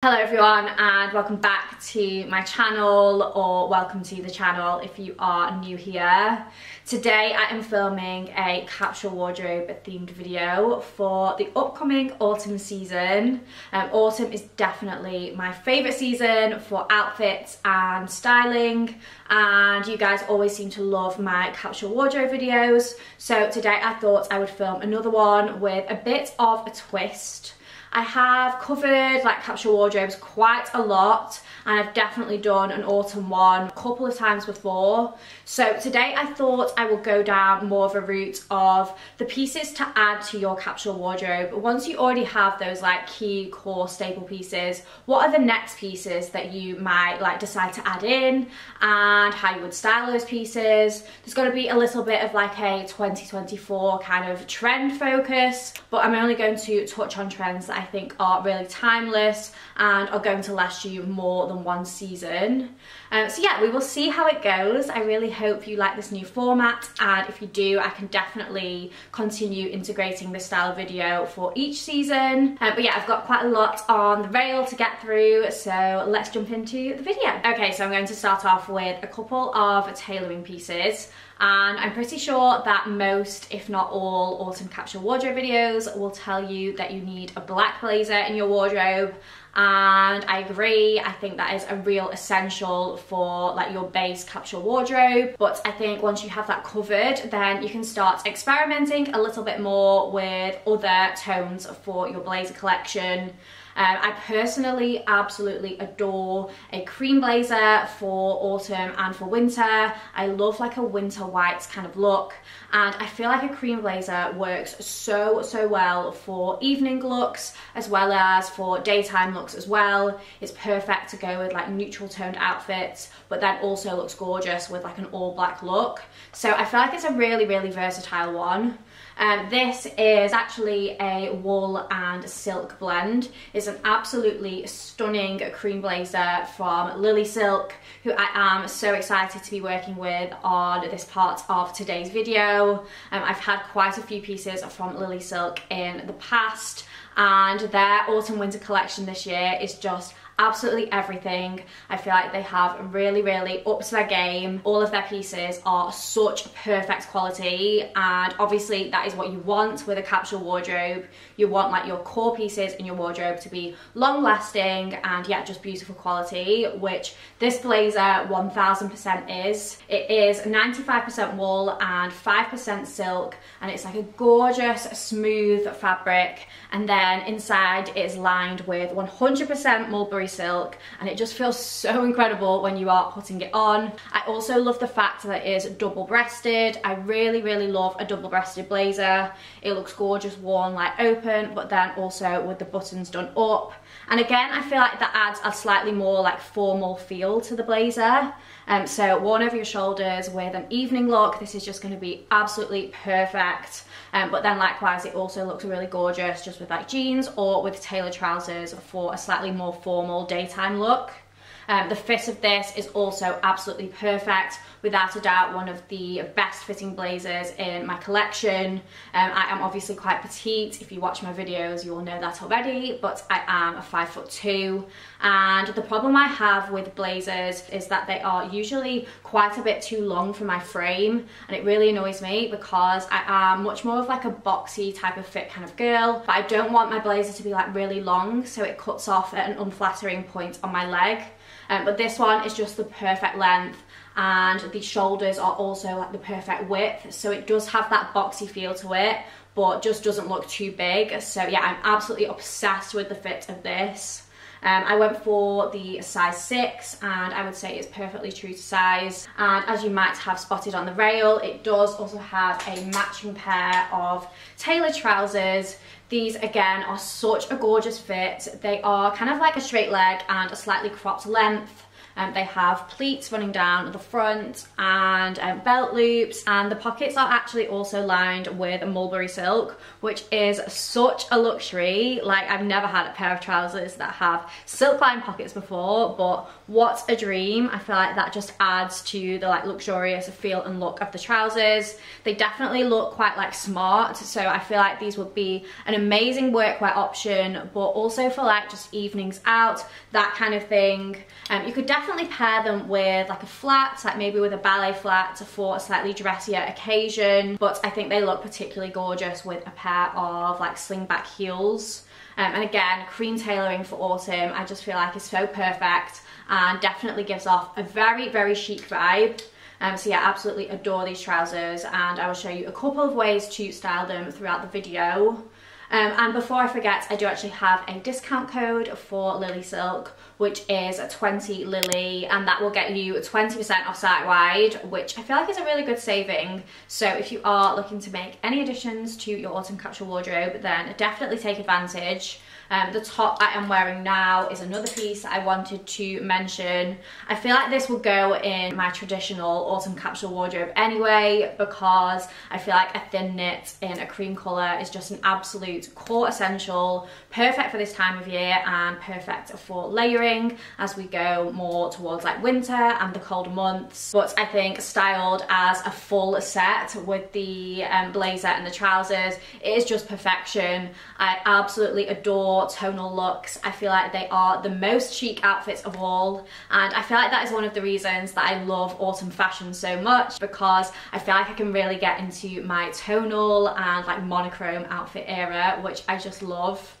Hello everyone and welcome back to my channel, or welcome to the channel if you are new here. Today I am filming a capsule wardrobe themed video for the upcoming autumn season. Autumn is definitely my favourite season for outfits and styling, and you guys always seem to love my capsule wardrobe videos. So today I thought I would film another one with a bit of a twist. I have covered like capsule wardrobes quite a lot, and I've definitely done an autumn one a couple of times before. So today I thought I will go down more of a route of the pieces to add to your capsule wardrobe. Once you already have those like key core staple pieces, what are the next pieces that you might like decide to add in, and how you would style those pieces. There's going to be a little bit of like a 2024 kind of trend focus, but I'm only going to touch on trends that I think are really timeless and are going to last you more than one season. So yeah, we will see how it goes. I really hope you like this new format, and if you do, I can definitely continue integrating this style of video for each season. But yeah, I've got quite a lot on the rail to get through, so let's jump into the video. Okay, so I'm going to start off with a couple of tailoring pieces. And I'm pretty sure that most, if not all, autumn capsule wardrobe videos will tell you that you need a black blazer in your wardrobe. And I agree, I think that is a real essential for like your base capsule wardrobe. But I think once you have that covered, then you can start experimenting a little bit more with other tones for your blazer collection. I personally absolutely adore a cream blazer for autumn and for winter. I love like a winter white kind of look, and I feel like a cream blazer works so well for evening looks as well as for daytime looks as well. It's perfect to go with like neutral toned outfits, but then also looks gorgeous with like an all black look. So I feel like it's a really versatile one. This is actually a wool and silk blend. It's an absolutely stunning cream blazer from LilySilk, who I am so excited to be working with on this part of today's video. I've had quite a few pieces from LilySilk in the past, and their autumn winter collection this year is just absolutely everything. I feel like they have really upped their game. All of their pieces are such perfect quality, and obviously that is what you want with a capsule wardrobe. You want like your core pieces in your wardrobe to be long lasting and yeah, just beautiful quality, which this blazer 1000% is. It is 95% wool and 5% silk, and it's like a gorgeous smooth fabric, and then inside it is lined with 100% mulberry silk, and it just feels so incredible when you are putting it on. I also love the fact that it is double breasted. I really love a double breasted blazer. It looks gorgeous worn like open, but then also with the buttons done up. And again, I feel like that adds a slightly more like formal feel to the blazer. So worn over your shoulders with an evening look, this is just going to be absolutely perfect. But then likewise, it also looks really gorgeous just with like jeans or with tailored trousers for a slightly more formal daytime look. The fit of this is also absolutely perfect. Without a doubt, one of the best fitting blazers in my collection. I am obviously quite petite. If you watch my videos, you will know that already, but I am a 5'2", and the problem I have with blazers is that they are usually quite a bit too long for my frame, and it really annoys me because I am much more of like a boxy type of fit kind of girl, but I don't want my blazer to be like really long, so it cuts off at an unflattering point on my leg. But this one is just the perfect length, and the shoulders are also like the perfect width, so it does have that boxy feel to it, but just doesn't look too big. So yeah, I'm absolutely obsessed with the fit of this. I went for the size 6, and I would say it's perfectly true to size. And as you might have spotted on the rail, it does also have a matching pair of tailored trousers. These again are such a gorgeous fit. They are kind of like a straight leg and a slightly cropped length. They have pleats running down the front and belt loops, and the pockets are actually also lined with mulberry silk, which is such a luxury. Like, I've never had a pair of trousers that have silk lined pockets before, but what a dream. I feel like that just adds to the like luxurious feel and look of the trousers. They definitely look quite like smart, so I feel like these would be an amazing workwear option, but also for like just evenings out, that kind of thing. You could definitely pair them with like a flat, like maybe with a ballet flat for a slightly dressier occasion, but I think they look particularly gorgeous with a pair of like slingback heels. And again, cream tailoring for autumn, I just feel like is so perfect and definitely gives off a very, very chic vibe. So yeah, absolutely adore these trousers, and I will show you a couple of ways to style them throughout the video. And before I forget, I do actually have a discount code for LilySilk, which is 20Lily, and that will get you 20% off site-wide, which I feel like is a really good saving. So if you are looking to make any additions to your autumn capsule wardrobe, then definitely take advantage. The top I am wearing now is another piece that I wanted to mention. I feel like this will go in my traditional autumn capsule wardrobe anyway, because I feel like a thin knit in a cream colour is just an absolute core essential, perfect for this time of year and perfect for layering as we go more towards like winter and the colder months. But I think styled as a full set with the blazer and the trousers, it is just perfection. I absolutely adore tonal looks. I feel like they are the most chic outfits of all, and I feel like that is one of the reasons that I love autumn fashion so much, because I feel like I can really get into my tonal and like monochrome outfit era, which I just love.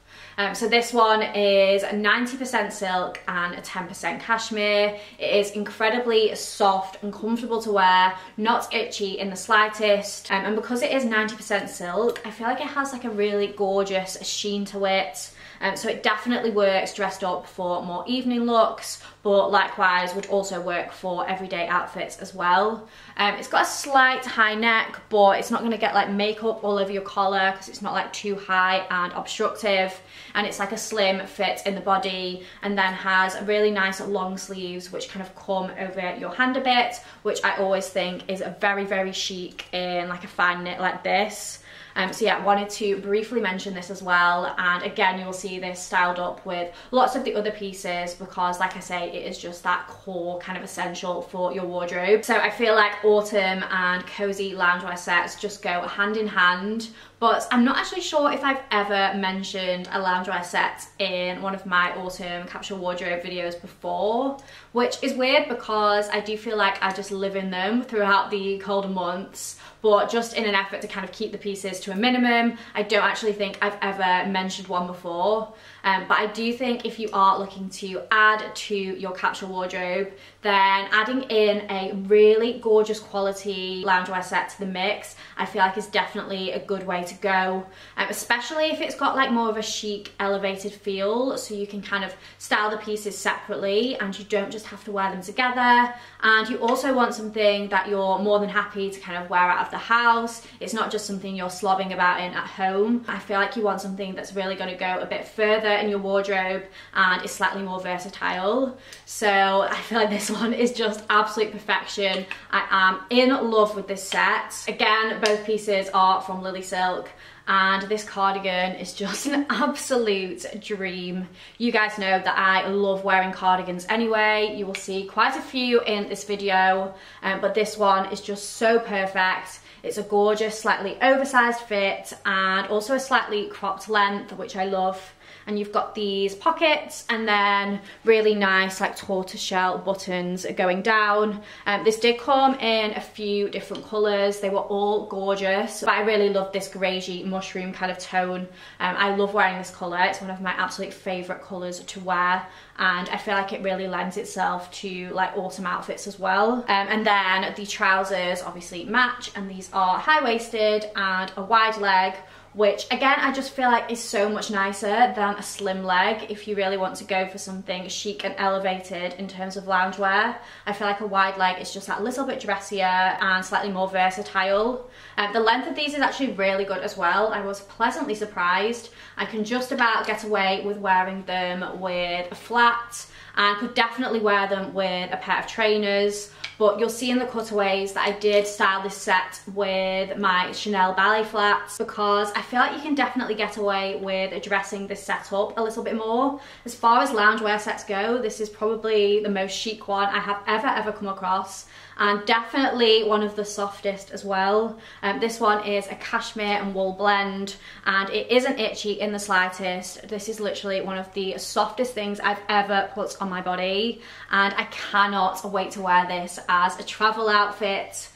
So this one is 90% silk and 10% cashmere. It is incredibly soft and comfortable to wear, not itchy in the slightest. And because it is 90% silk, I feel like it has like a really gorgeous sheen to it. So it definitely works dressed up for more evening looks, but likewise would also work for everyday outfits as well. It's got a slight high neck, but it's not going to get like makeup all over your collar because it's not like too high and obstructive. And it's like a slim fit in the body, and then has really nice long sleeves which kind of come over your hand a bit, which I always think is very, very chic in like a fine knit like this. So yeah, wanted to briefly mention this as well, and again you'll see this styled up with lots of the other pieces because, like I say, it is just that core kind of essential for your wardrobe. So I feel like autumn and cozy loungewear sets just go hand in hand, but I'm not actually sure if I've ever mentioned a loungewear set in one of my autumn capsule wardrobe videos before, which is weird because I do feel like I just live in them throughout the colder months, but just in an effort to kind of keep the pieces to a minimum, I don't actually think I've ever mentioned one before. But I do think if you are looking to add to your capsule wardrobe, then adding in a really gorgeous quality loungewear set to the mix, I feel like is definitely a good way to go, especially if it's got like more of a chic elevated feel, so you can kind of style the pieces separately and you don't just have to wear them together. And you also want something that you're more than happy to kind of wear out of the house. It's not just something you're slobbing about in at home. I feel like you want something that's really going to go a bit further in your wardrobe and is slightly more versatile. So I feel like this one is just absolute perfection. I am in love with this set. Again, both pieces are from LilySilk, and this cardigan is just an absolute dream. You guys know that I love wearing cardigans anyway. You will see quite a few in this video, but this one is just so perfect. It's a gorgeous, slightly oversized fit and also a slightly cropped length, which I love. And you've got these pockets and then really nice like tortoiseshell buttons going down. This did come in a few different colours. They were all gorgeous, but I really love this greigey mushroom kind of tone. I love wearing this colour. It's one of my absolute favourite colours to wear, and I feel like it really lends itself to like autumn outfits as well. And then the trousers obviously match, and these are high-waisted and a wide leg, which again I just feel like is so much nicer than a slim leg if you really want to go for something chic and elevated in terms of loungewear. I feel like a wide leg is just that little bit dressier and slightly more versatile. The length of these is actually really good as well. I was pleasantly surprised. I can just about get away with wearing them with a flat, and could definitely wear them with a pair of trainers. But you'll see in the cutaways that I did style this set with my Chanel ballet flats, because I feel like you can definitely get away with dressing this set up a little bit more. As far as loungewear sets go, this is probably the most chic one I have ever come across, and definitely one of the softest as well. This one is a cashmere and wool blend, and it isn't itchy in the slightest. This is literally one of the softest things I've ever put on my body, and I cannot wait to wear this as a travel outfit.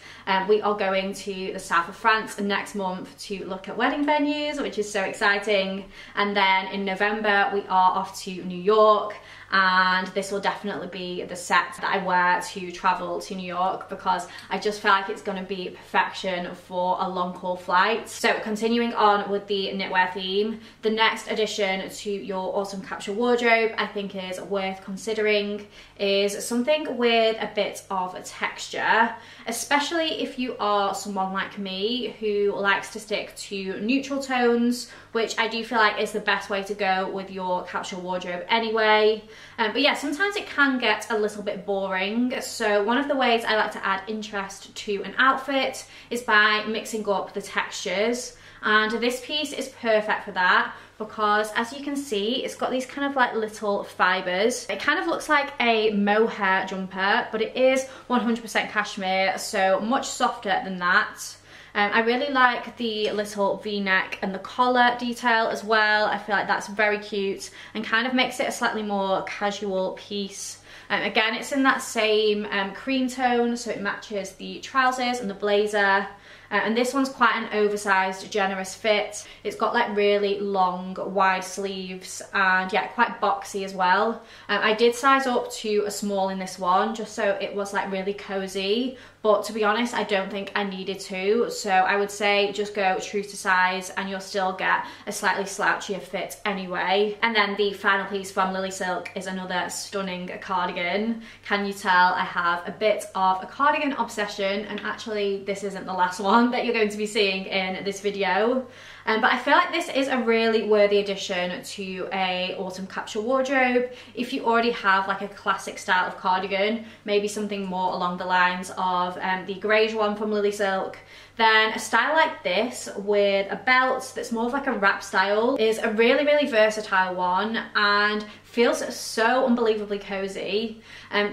We are going to the south of France next month to look at wedding venues, which is so exciting. And then in November we are off to New York, and this will definitely be the set that I wear to travel to New York, because I just feel like it's going to be perfection for a long haul flight. So continuing on with the knitwear theme, the next addition to your autumn capsule wardrobe I think is worth considering is something with a bit of a texture, especially if you are someone like me who likes to stick to neutral tones, which I do feel like is the best way to go with your capsule wardrobe anyway. But yeah, sometimes it can get a little bit boring. So one of the ways I like to add interest to an outfit is by mixing up the textures. And this piece is perfect for that, because as you can see, it's got these kind of like little fibers. It kind of looks like a mohair jumper, but it is 100% cashmere, so much softer than that. I really like the little v-neck and the collar detail as well. I feel like that's very cute and kind of makes it a slightly more casual piece. Again, it's in that same cream tone, so it matches the trousers and the blazer. And this one's quite an oversized, generous fit. It's got like really long, wide sleeves, and yeah, quite boxy as well. I did size up to a small in this one, just so it was like really cozy. But to be honest, I don't think I needed to. So I would say just go true to size and you'll still get a slightly slouchier fit anyway. And then the final piece from LilySilk is another stunning cardigan. Can you tell I have a bit of a cardigan obsession? And actually, this isn't the last one that you're going to be seeing in this video. But I feel like this is a really worthy addition to a autumn capsule wardrobe. If you already have like a classic style of cardigan, maybe something more along the lines of the greige one from LilySilk, then a style like this with a belt that's more of like a wrap style is a really versatile one and feels so unbelievably cozy.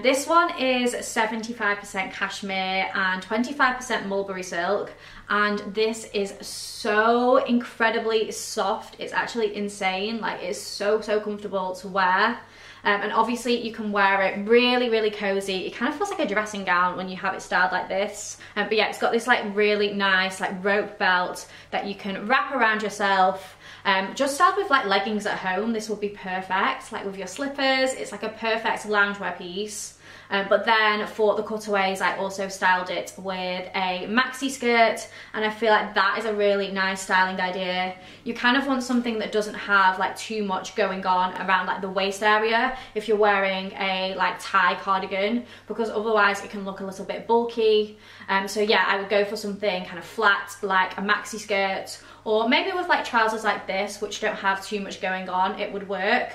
This one is 75% cashmere and 25% mulberry silk, and this is so incredibly soft. It's actually insane. Like, it's so comfortable to wear. And obviously you can wear it really cozy. It kind of feels like a dressing gown when you have it styled like this. But yeah, it's got this like really nice like rope belt that you can wrap around yourself. Just styled with like leggings at home, this would be perfect. Like with your slippers, it's like a perfect loungewear piece. But then for the cutaways, I also styled it with a maxi skirt, and I feel like that is a really nice styling idea. You kind of want something that doesn't have like too much going on around like the waist area if you're wearing a like tie cardigan, because otherwise it can look a little bit bulky. So yeah, I would go for something kind of flat like a maxi skirt, or maybe with like trousers like this which don't have too much going on, it would work.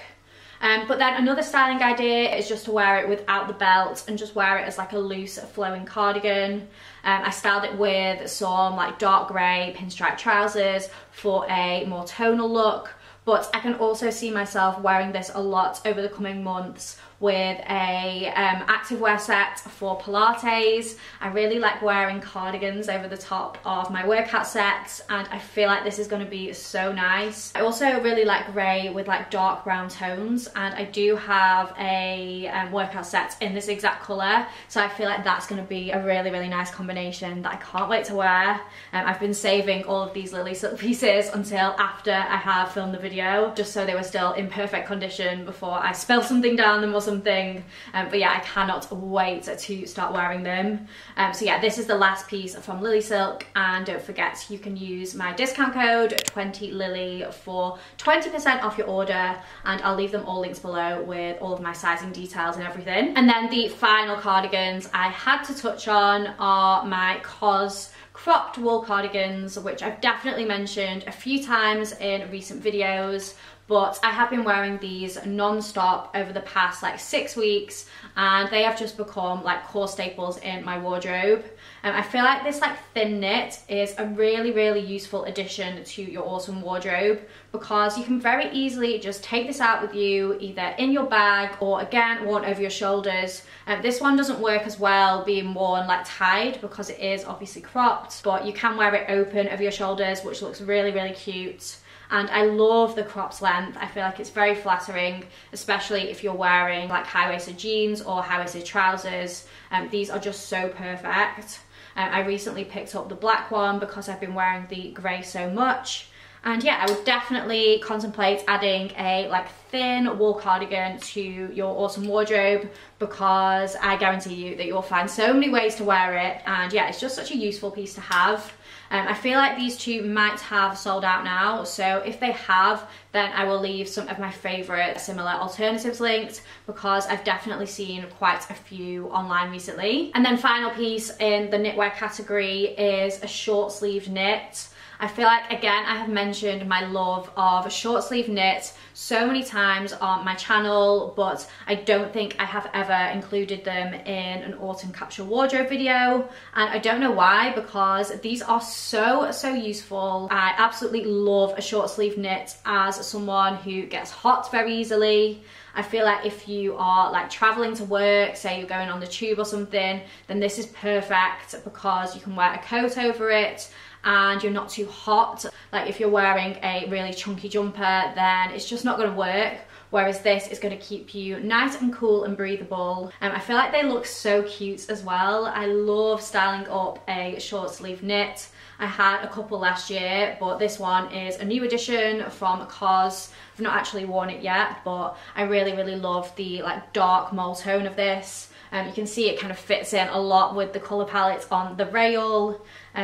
But then another styling idea is just to wear it without the belt and just wear it as like a loose flowing cardigan. I styled it with some like dark grey pinstripe trousers for a more tonal look, but I can also see myself wearing this a lot over the coming months with a activewear set for Pilates. I really like wearing cardigans over the top of my workout sets, and I feel like this is going to be so nice. I also really like grey with like dark brown tones, and I do have a workout set in this exact colour, so I feel like that's going to be a really nice combination that I can't wait to wear. I've been saving all of these LilySilk pieces until after I have filmed the video, just so they were still in perfect condition before I spill something down them or something. something. But yeah, I cannot wait to start wearing them. So yeah, this is the last piece from LilySilk, and don't forget you can use my discount code 20Lily for 20% off your order, and I'll leave them all links below with all of my sizing details and everything. And then the final cardigans I had to touch on are my COS cropped wool cardigans, which I've definitely mentioned a few times in recent videos, but I have been wearing these non-stop over the past like 6 weeks, and they have just become like core staples in my wardrobe. I feel like this like thin knit is a really useful addition to your autumn wardrobe, because you can very easily just take this out with you, either in your bag or again worn over your shoulders. This one doesn't work as well being worn like tied, because it is obviously cropped, but you can wear it open over your shoulders, which looks really cute. And I love the cropped length. I feel like it's very flattering, especially if you're wearing like high-waisted jeans or high-waisted trousers. These are just so perfect. I recently picked up the black one because I've been wearing the grey so much. And yeah, I would definitely contemplate adding a like thin wool cardigan to your autumn wardrobe, because I guarantee you that you'll find so many ways to wear it. And yeah, it's just such a useful piece to have. I feel like these two might have sold out now, so if they have, then I will leave some of my favourite similar alternatives linked, because I've definitely seen quite a few online recently. And then final piece in the knitwear category is a short sleeved knit. I feel like, again, I have mentioned my love of short sleeve knit so many times on my channel, but I don't think I have ever included them in an autumn capsule wardrobe video, and I don't know why, because these are so useful. I absolutely love a short sleeve knit as someone who gets hot very easily. I feel like if you are like traveling to work, say you're going on the tube or something, then this is perfect, because you can wear a coat over it and you're not too hot. Like if you're wearing a really chunky jumper, then it's just not going to work. Whereas this is going to keep you nice and cool and breathable. I feel like they look so cute as well. I love styling up a short sleeve knit. I had a couple last year, but this one is a new addition from COS. I've not actually worn it yet, but I really love the like dark mauve tone of this. You can see it kind of fits in a lot with the colour palette on the rail.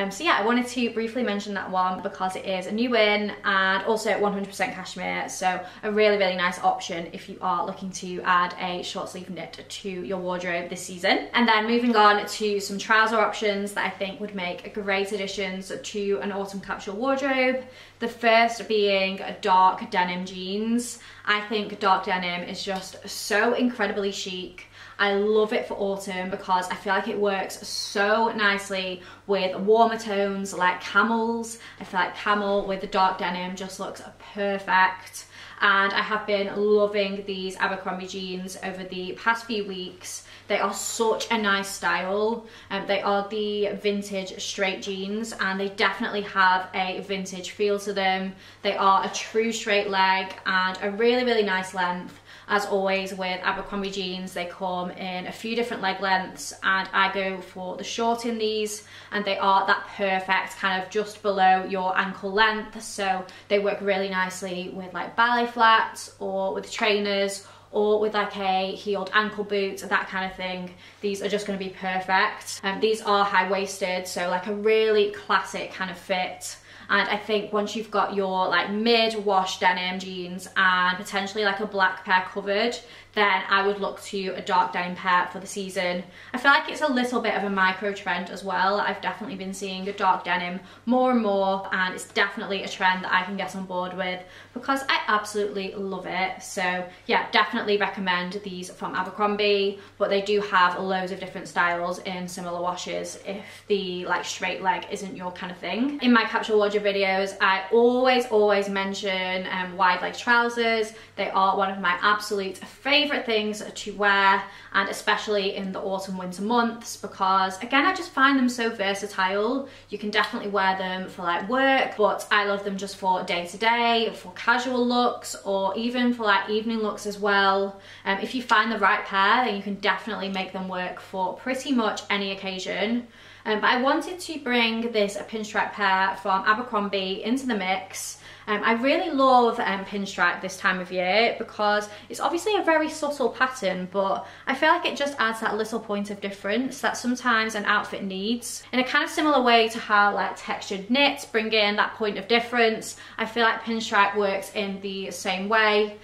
So yeah, I wanted to briefly mention that one because it is a new in, and also 100% cashmere, so a really nice option if you are looking to add a short sleeve knit to your wardrobe this season. And then moving on to some trouser options that I think would make great additions to an autumn capsule wardrobe. The first being dark denim jeans. I think dark denim is just so incredibly chic. I love it for autumn because I feel like it works so nicely with warmer tones like camels. I feel like camel with the dark denim just looks perfect. And I have been loving these Abercrombie jeans over the past few weeks. They are such a nice style. They are the vintage straight jeans, and they definitely have a vintage feel to them. They are a true straight leg and a really nice length. As always with Abercrombie jeans, they come in a few different leg lengths, and I go for the short in these, and they are that perfect kind of just below your ankle length, so they work really nicely with like ballet flats or with trainers or with like a heeled ankle boot, that kind of thing. These are just going to be perfect. These are high-waisted, so like a really classic kind of fit. And I think once you've got your like mid-wash denim jeans and potentially like a black pair covered, then I would look to a dark denim pair for the season. I feel like it's a little bit of a micro trend as well. I've definitely been seeing a dark denim more and more, and it's definitely a trend that I can get on board with because I absolutely love it. So yeah, definitely recommend these from Abercrombie, but they do have loads of different styles in similar washes if the like straight leg isn't your kind of thing. In my capsule wardrobe videos, I always mention wide leg trousers. They are one of my absolute favourite things to wear, and especially in the autumn winter months, because again I just find them so versatile. You can definitely wear them for like work, but I love them just for day to day, for casual looks, or even for like evening looks as well. If you find the right pair, then you can definitely make them work for pretty much any occasion. But I wanted to bring this pinstripe pair from Abercrombie into the mix. I really love pinstripe this time of year because it's obviously a very subtle pattern, but I feel like it just adds that little point of difference that sometimes an outfit needs. In a kind of similar way to how like textured knits bring in that point of difference, I feel like pinstripe works in the same way.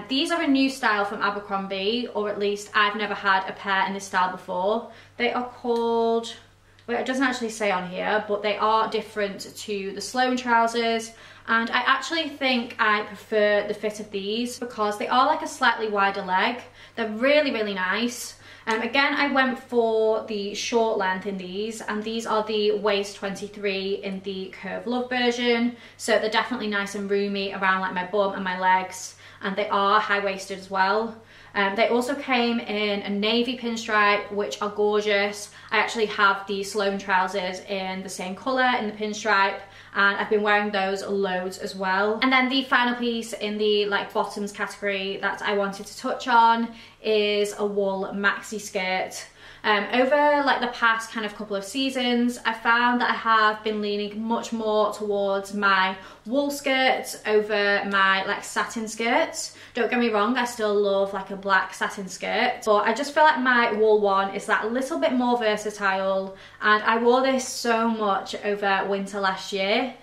These are a new style from Abercrombie, or at least I've never had a pair in this style before. They are called, well, it doesn't actually say on here, but they are different to the Sloane trousers, and I actually think I prefer the fit of these because they are like a slightly wider leg. They're really, really nice. Again, I went for the short length in these, and these are the waist 23 in the Curve Love version, so they're definitely nice and roomy around like my bum and my legs, and they are high-waisted as well. They also came in a navy pinstripe, which are gorgeous. I actually have the Sloane trousers in the same colour in the pinstripe, and I've been wearing those loads as well. And then the final piece in the like bottoms category that I wanted to touch on is a wool maxi skirt. Over like the past kind of couple of seasons, I found that I have been leaning much more towards my wool skirts over my like satin skirts. Don't get me wrong, I still love like a black satin skirt, but I just feel like my wool one is that little bit more versatile, and I wore this so much over winter last year.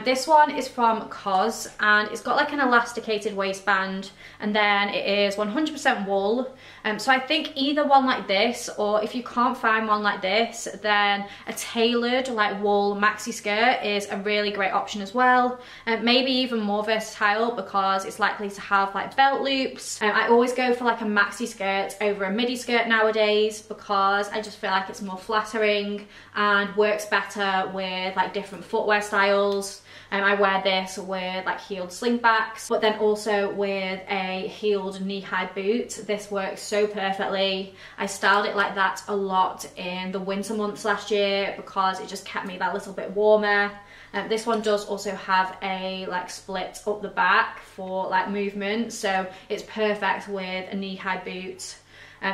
This one is from COS, and it's got like an elasticated waistband, and then it is 100% wool. So I think either one like this, or if you can't find one like this, then a tailored like wool maxi skirt is a really great option as well. Maybe even more versatile because it's likely to have like belt loops. I always go for like a maxi skirt over a midi skirt nowadays because I just feel like it's more flattering and works better with like different footwear styles. I wear this with like heeled slingbacks, but then also with a heeled knee-high boot. This works so perfectly. I styled it like that a lot in the winter months last year because it just kept me that little bit warmer. This one does also have a like split up the back for like movement, so it's perfect with a knee-high boot.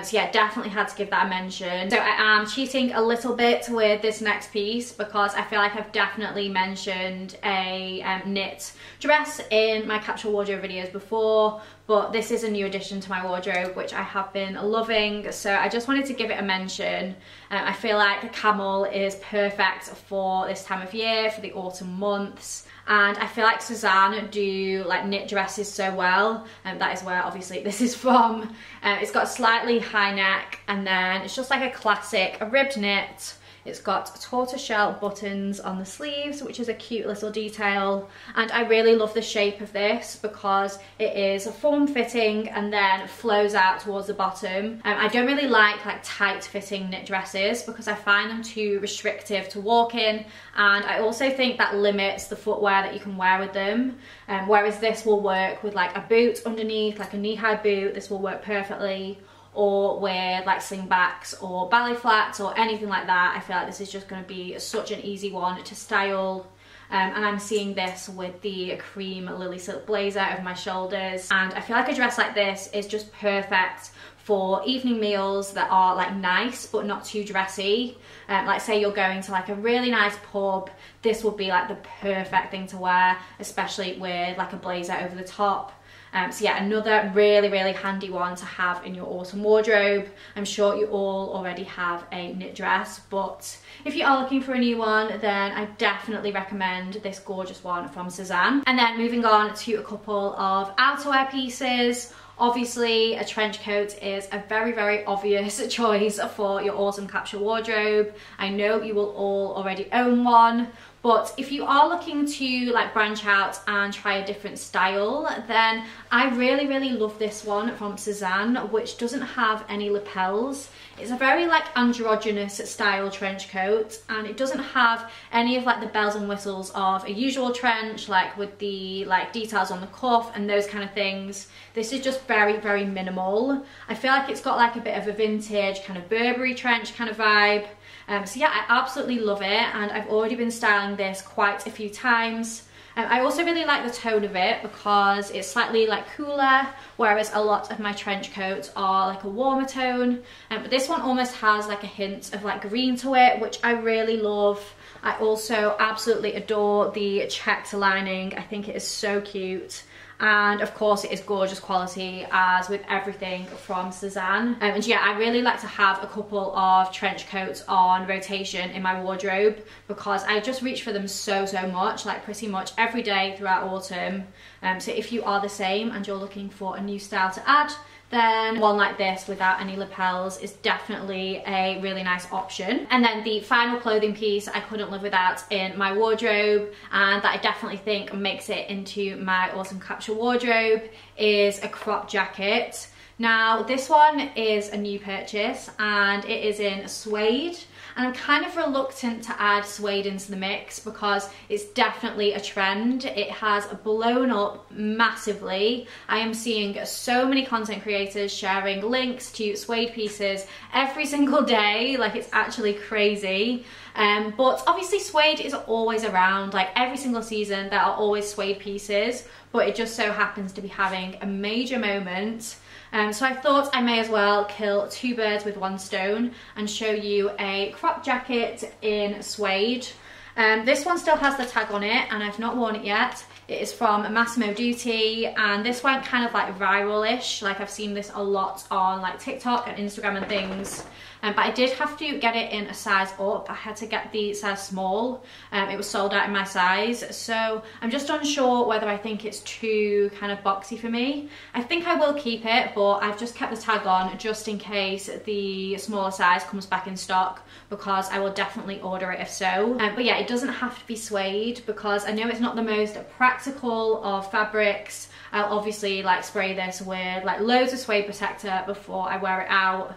So yeah, definitely had to give that a mention. So I am cheating a little bit with this next piece because I feel like I've definitely mentioned a knit dress in my capsule wardrobe videos before, but this is a new addition to my wardrobe which I have been loving, so I just wanted to give it a mention. I feel like a camel is perfect for this time of year, for the autumn months. And I feel like Suzanne do like knit dresses so well, and that is where obviously this is from. It's got a slightly high neck, and then it's just like a classic, a ribbed knit. It's got tortoiseshell buttons on the sleeves, which is a cute little detail. And I really love the shape of this because it is form-fitting and then flows out towards the bottom. I don't really like tight-fitting knit dresses because I find them too restrictive to walk in, and I also think that limits the footwear that you can wear with them. Whereas this will work with like a boot underneath, like a knee-high boot. This will work perfectly. Or with like slingbacks or ballet flats or anything like that. I feel like this is just going to be such an easy one to style. And I'm seeing this with the cream LilySilk blazer over my shoulders, and I feel like a dress like this is just perfect for evening meals that are like nice but not too dressy. Like say you're going to like a really nice pub, this would be like the perfect thing to wear, especially with like a blazer over the top. So yeah, another really, really handy one to have in your autumn wardrobe. I'm sure you all already have a knit dress, but if you are looking for a new one, then I definitely recommend this gorgeous one from Suzanne. And then moving on to a couple of outerwear pieces. Obviously, a trench coat is a very, very obvious choice for your autumn capsule wardrobe. I know you will all already own one, but if you are looking to like branch out and try a different style, then I really, really love this one from Suzanne, which doesn't have any lapels. It's a very like androgynous style trench coat, and it doesn't have any of like the bells and whistles of a usual trench, like with the like details on the cuff and those kind of things. This is just very, very minimal. I feel like it's got like a bit of a vintage kind of Burberry trench kind of vibe. So yeah, I absolutely love it, and I've already been styling this quite a few times. I also really like the tone of it because it's slightly like cooler, whereas a lot of my trench coats are like a warmer tone. But this one almost has like a hint of like green to it, which I really love. I also absolutely adore the checked lining. I think it is so cute. And of course it is gorgeous quality, as with everything from Suzanne. And yeah, I really like to have a couple of trench coats on rotation in my wardrobe because I just reach for them so much, like pretty much every day throughout autumn. So if you are the same and you're looking for a new style to add, then one like this without any lapels is definitely a really nice option. And then the final clothing piece I couldn't live without in my wardrobe, and that I definitely think makes it into my awesome capsule wardrobe, is a crop jacket. Now this one is a new purchase and it is in suede. And I'm kind of reluctant to add suede into the mix because it's definitely a trend. It has blown up massively. I am seeing so many content creators sharing links to suede pieces every single day. Like, it's actually crazy. But obviously suede is always around. Like, every single season there are always suede pieces, but it just so happens to be having a major moment. So I thought I may as well kill two birds with one stone and show you a crop jacket in suede. This one still has the tag on it and I've not worn it yet. It is from Massimo Dutti, and this went kind of like viral-ish. Like, I've seen this a lot on like TikTok and Instagram and things. But I did have to get it in a size up. I had to get the size small. It was sold out in my size. So I'm just unsure whether I think it's too kind of boxy for me. I think I will keep it, but I've just kept the tag on just in case the smaller size comes back in stock, because I will definitely order it if so. But yeah, it doesn't have to be suede because I know it's not the most practical of fabrics. I'll obviously like spray this with like loads of suede protector before I wear it out.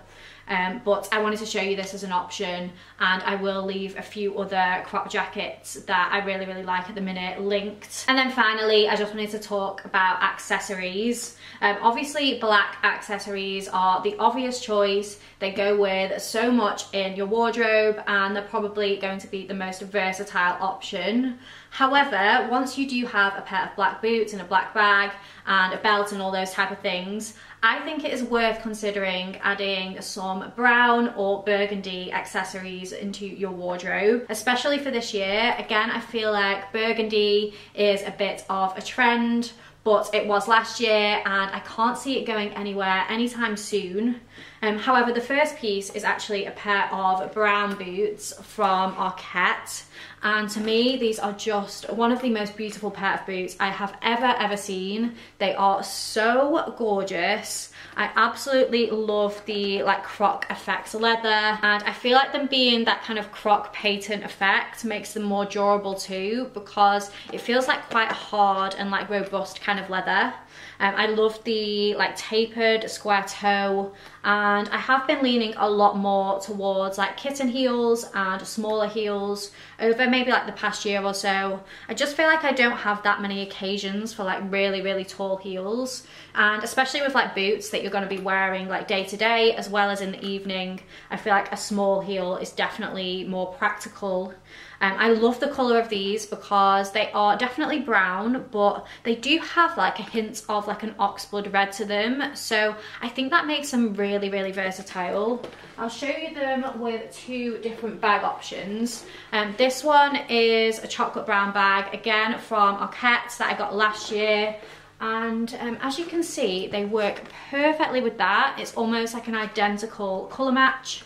But I wanted to show you this as an option, and I will leave a few other crop jackets that I really like at the minute linked. And then finally, I just wanted to talk about accessories. Obviously black accessories are the obvious choice. They go with so much in your wardrobe and they're probably going to be the most versatile option. However, once you do have a pair of black boots and a black bag and a belt and all those type of things, I think it is worth considering adding some brown or burgundy accessories into your wardrobe, especially for this year. Again, I feel like burgundy is a bit of a trend, but it was last year and I can't see it going anywhere anytime soon. However, the first piece is actually a pair of brown boots from Arquette. And to me, these are just one of the most beautiful pair of boots I have ever seen. They are so gorgeous. I absolutely love the like croc effect leather, and I feel like them being that kind of croc patent effect makes them more durable too, because it feels like quite a hard and like robust kind of leather. I love the like tapered square toe, and I have been leaning a lot more towards like kitten heels and smaller heels over maybe like the past year or so. I just feel like I don't have that many occasions for like really tall heels, and especially with like boots that you're going to be wearing like day to day as well as in the evening, I feel like a small heel is definitely more practical. I love the colour of these because they are definitely brown, but they do have like a hint of like an oxblood red to them. So I think that makes them really versatile. I'll show you them with two different bag options. This one is a chocolate brown bag, again from Arquette, that I got last year. And as you can see, they work perfectly with that. It's almost like an identical colour match.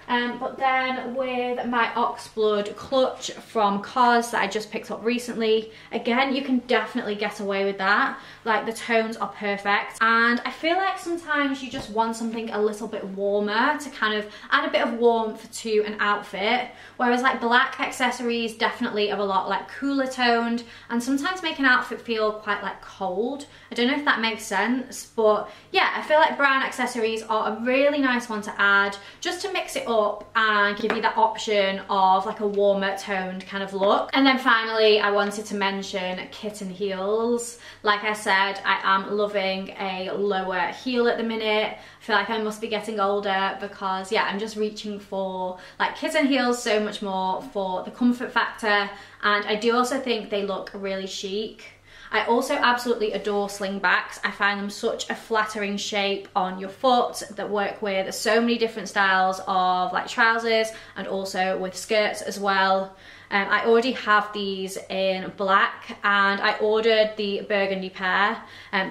But then with my oxblood clutch from COS that I just picked up recently, again, you can definitely get away with that. Like, the tones are perfect, and I feel like sometimes you just want something a little bit warmer to kind of add a bit of warmth to an outfit, whereas like black accessories definitely are a lot like cooler toned and sometimes make an outfit feel quite like cold. I don't know if that makes sense, but yeah, I feel like brown accessories are a really nice one to add just to mix it up up and give you that option of like a warmer toned kind of look. And then finally, I wanted to mention kitten heels. Like I said, I am loving a lower heel at the minute. I feel like I must be getting older because yeah, I'm just reaching for like kitten heels so much more for the comfort factor, and I do also think they look really chic. I also absolutely adore slingbacks. I find them such a flattering shape on your foot that work with so many different styles of like trousers and also with skirts as well. I already have these in black and I ordered the burgundy pair.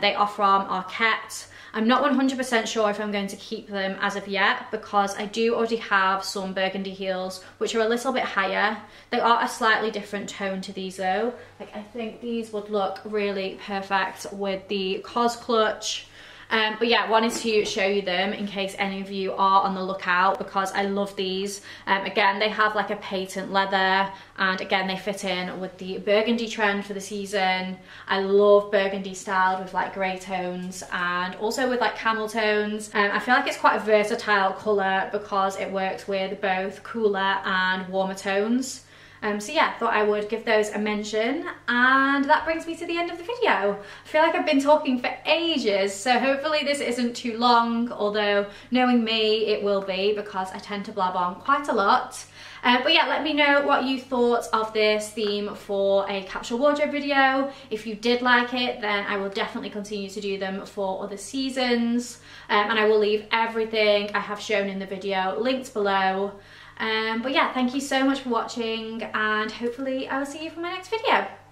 They are from Arquette. I'm not 100% sure if I'm going to keep them as of yet because I do already have some burgundy heels which are a little bit higher. They are a slightly different tone to these though. Like I think these would look really perfect with the cos clutch. But yeah, I wanted to show you them in case any of you are on the lookout because I love these. Again, they have like a patent leather and again they fit in with the burgundy trend for the season. I love burgundy styled with like grey tones and also with like camel tones. I feel like it's quite a versatile colour because it works with both cooler and warmer tones. So yeah, thought I would give those a mention, and that brings me to the end of the video. I feel like I've been talking for ages, so hopefully this isn't too long, although knowing me it will be because I tend to blab on quite a lot. But yeah, let me know what you thought of this theme for a capsule wardrobe video. If you did like it, then I will definitely continue to do them for other seasons, and I will leave everything I have shown in the video linked below. But yeah, thank you so much for watching and hopefully I will see you for my next video.